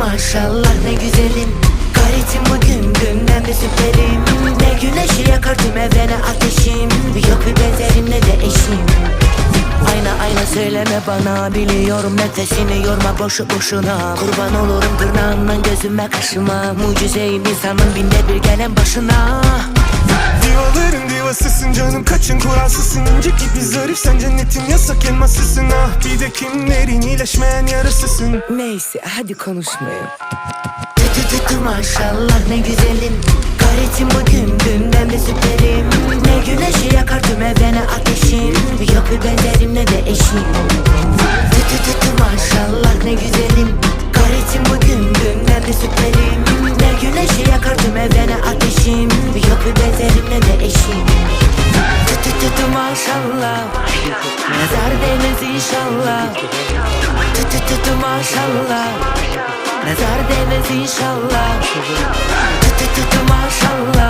maşallah ne güzelim. Gayretim bugün dünden de süperim. Ne güneşi yakar tüm evrene ateşim. Yok bir benzerim ne de eşim. Ayna söyleme bana, biliyorum nefesini yorma boşu boşuna. Kurban olurum tırnağından gözüme kaşıma. Mucizeyim insanın binde bir gelen başına. Divaların divasısın canım, kaçın kuralsızsın. İnce gibi zarif, sen cennetin yasak elmasısın. Ah bir de kimlerin iyileşmeyen yarasısın. Neyse hadi konuşmayın. Tü maşallah ne güzelim. Gayretim bugün dünden de süperim. Ne güneşi yakar tüm evrene ateşim. Yok bir benzerim ne de eşim. Tü maşallah ne güzelim. Gayretim bugün dünden de süperim. Ne güneşi yakar tüm evrene ateşim. Yok bir benzerim ne de eşim. Tü maşallah. Nazar değmez inşallah. Tü maşallah. Nazar değmez inşallah. Tü maşallah.